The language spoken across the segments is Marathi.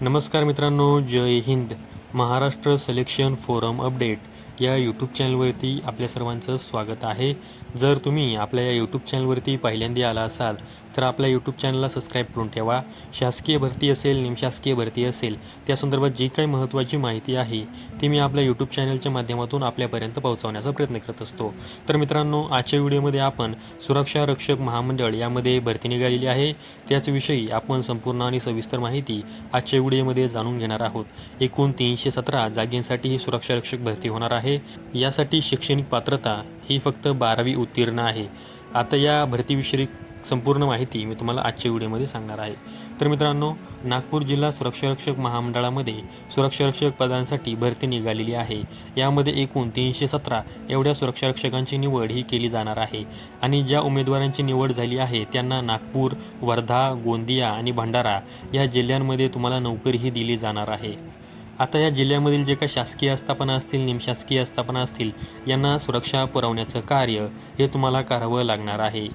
नमस्कार मित्रांनो, जय हिंद. महाराष्ट्र सिलेक्शन फोरम अपडेट या यूट्यूब चॅनलवरती आपल्या सर्वांचं स्वागत आहे. जर तुम्ही आपल्या या यूट्यूब चॅनलवरती पहिल्यांदा आला असाल तर आपल्या यूट्यूब चॅनलला सबस्क्राईब करून ठेवा. शासकीय भरती असेल, निमशासकीय भरती असेल, त्या संदर्भात जी काही महत्त्वाची माहिती आहे ती मी आपल्या यूट्यूब चॅनलच्या माध्यमातून आपल्यापर्यंत पोहोचवण्याचा प्रयत्न करत असतो. तर मित्रांनो, आजच्या व्हिडिओमध्ये आपण सुरक्षा रक्षक महामंडळ यामध्ये भरती निघालेली आहे त्याचविषयी आपण संपूर्ण आणि सविस्तर माहिती आजच्या व्हिडिओमध्ये जाणून घेणार आहोत. एकूण 317 जागेंसाठी ही सुरक्षा रक्षक भरती होणार आहे. यासाठी शैक्षणिक पात्रता ही फक्त 12वी उत्तीर्ण आहे. आता या भरतीविषयी संपूर्ण माहिती मी तुम्हाला आजच्या व्हिडिओमध्ये सांगणार आहे. तर मित्रांनो, नागपूर जिल्हा सुरक्षा रक्षक महामंडळामध्ये सुरक्षा रक्षक पदांसाठी भरती निघालेली आहे. यामध्ये एकूण 317 एवढ्या सुरक्षा रक्षकांची निवड ही केली जाणार आहे आणि ज्या उमेदवारांची निवड झाली आहे त्यांना नागपूर, वर्धा, गोंदिया आणि भंडारा या जिल्ह्यांमध्ये तुम्हाला नोकरी ही दिली जाणार आहे. आता या जिल्ह्यामधील जे काही शासकीय आस्थापना असतील, निमशासकीय आस्थापना असतील, यांना सुरक्षा पुरवण्याचं कार्य हे तुम्हाला करावं लागणार आहे.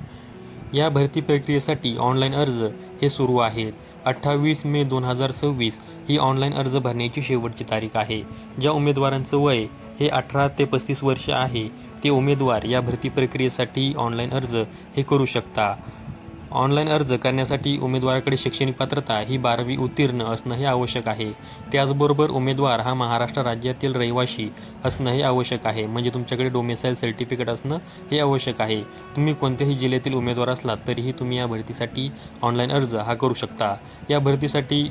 या भरती प्रक्रियेसाठी ऑनलाईन अर्ज हे सुरू आहेत. 28 मे 2026 ही ऑनलाईन अर्ज भरण्याची शेवटची तारीख आहे. ज्या उमेदवारांचं वय हे 18 ते 35 वर्ष आहे ते उमेदवार या भरती प्रक्रियेसाठी ऑनलाईन अर्ज हे करू शकता. ऑनलाईन अर्ज करण्यासाठी उमेदवाराकडे शैक्षणिक पात्रता ही 12वी उत्तीर्ण असणं हे आवश्यक आहे. त्याचबरोबर उमेदवार हा महाराष्ट्र राज्यातील रहिवासी असणं हे आवश्यक आहे. म्हणजे तुमच्याकडे डोमेसाईल सर्टिफिकेट असणं हे आवश्यक आहे. तुम्ही कोणत्याही जिल्ह्यातील उमेदवार असलात तरीही तुम्ही या भरतीसाठी ऑनलाईन अर्ज हा करू शकता. या भरतीसाठी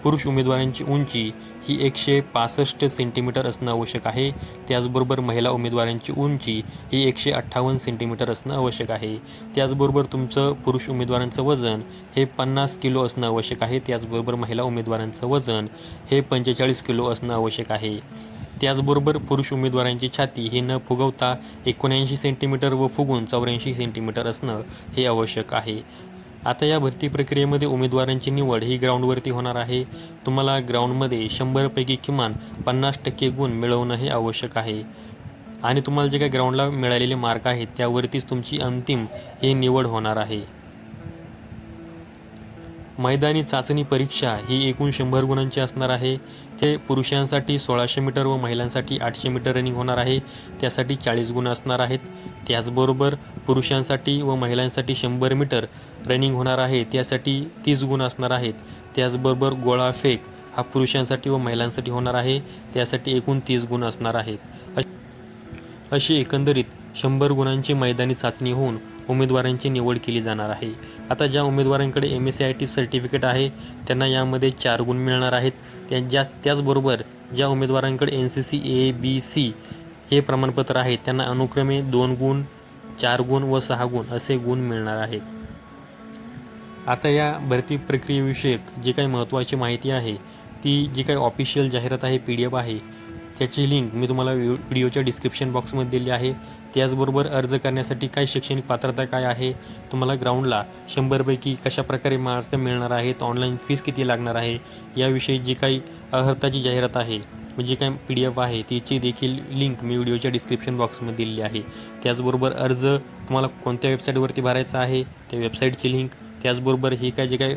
पुरुष उमेदवारांची उंची ही 165 सेंटीमीटर असणं आवश्यक आहे. त्याचबरोबर महिला उमेदवारांची उंची ही 158 सेंटीमीटर असणं आवश्यक आहे. त्याचबरोबर तुमचं पुरुष उमेदवारांचं वजन हे 50 किलो असणं आवश्यक आहे. त्याचबरोबर महिला उमेदवारांचं वजन हे 45 किलो असणं आवश्यक आहे. त्याचबरोबर पुरुष उमेदवारांची छाती ही न फुगवता 79 सेंटीमीटर व फुगून 84 सेंटीमीटर असणं हे आवश्यक आहे. आता या भरती प्रक्रियेमध्ये उमेदवारांची निवड ही ग्राउंडवरती होणार आहे. तुम्हाला ग्राउंडमध्ये 100 पैकी किमान 50% गुण मिळवणं हे आवश्यक आहे आणि तुम्हाला जे काही ग्राउंडला मिळालेले मार्क आहेत त्यावरतीच तुमची अंतिम ही निवड होणार आहे. मैदानी चाचणी परीक्षा ही एकूण 100 गुणांची असणार आहे. ते पुरुषांसाठी 1600 मीटर व महिलांसाठी 800 मीटर रनिंग होणार आहे. त्यासाठी 40 गुण असणार आहेत. त्याचबरोबर पुरुषांसाठी व महिलांसाठी 100 मीटर रनिंग होणार आहे. त्यासाठी 30 गुण असणार आहेत. त्याचबरोबर गोळाफेक हा पुरुषांसाठी व महिलांसाठी होणार आहे. त्यासाठी एकूण 30 गुण असणार आहेत. अशी एकंदरीत 100 गुणांची मैदानी चाचणी होऊन उमेदवारांची निवड केली जाणार आहे. आता ज्या उमेदवारांकडे MSCIT सर्टिफिकेट आहे त्यांना यामध्ये 4 गुण मिळणार आहेत. त्याचबरोबर ज्या उमेदवारांकडे NCC ABC हे प्रमाणपत्र आहे त्यांना अनुक्रमे 2 गुण, 4 गुण व 6 गुण असे गुण मिळणार आहेत. आता या भरती प्रक्रियेविषयक जी काही महत्त्वाची माहिती आहे ती जी काही ऑफिशियल जाहिरात आहे, PDF आहे, त्याची लिंक मी तुम्हाला व्हिडिओच्या डिस्क्रिप्शन बॉक्समध्ये दिली आहे. त्याचबरोबर अर्ज करण्यासाठी काय शैक्षणिक पात्रता काय आहे, तुम्हाला ग्राउंडला 100 पैकी कशाप्रकारे मार्क मिळणार आहेत, ऑनलाईन फीस किती लागणार आहे, याविषयी जी काही अर्हताची जाहिरात आहे जी काही PDF आहे तिची देखील लिंक मी व्हिडिओच्या डिस्क्रिप्शन बॉक्समध्ये दिलेली आहे. त्याचबरोबर अर्ज तुम्हाला कोणत्या वेबसाईटवरती भरायचा आहे त्या वेबसाईटची लिंक, त्याचबरोबर ही काय जे काही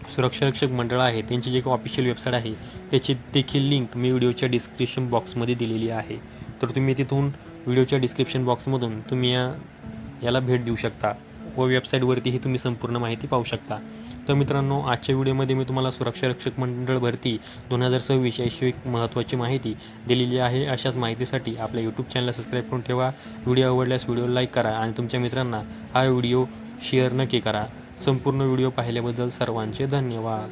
सुरक्षा रक्षक मंडळ आहे त्यांची जी काही ऑफिशियल वेबसाईट आहे त्याची देखील लिंक मी व्हिडिओच्या डिस्क्रिप्शन बॉक्समध्ये दिलेली आहे. तर तुम्ही तिथून व्हिडिओच्या डिस्क्रिप्शन बॉक्समधून तुम्ही याला भेट देऊ शकता व वेबसाईटवरतीही तुम्ही संपूर्ण माहिती पाहू शकता. तर मित्रांनो, आजच्या व्हिडिओमध्ये मी तुम्हाला सुरक्षा रक्षक मंडळ भरती 2026 याविषयी महत्त्वाची माहिती दिलेली आहे. अशाच माहितीसाठी आपल्या यूट्यूब चॅनलला सबस्क्राईब करून ठेवा. व्हिडिओ आवडल्यास व्हिडिओ लाईक करा आणि तुमच्या मित्रांना हा व्हिडिओ शेअर नक्की करा. संपूर्ण व्हिडिओ पाहिल्याबद्दल सर्वांचे धन्यवाद.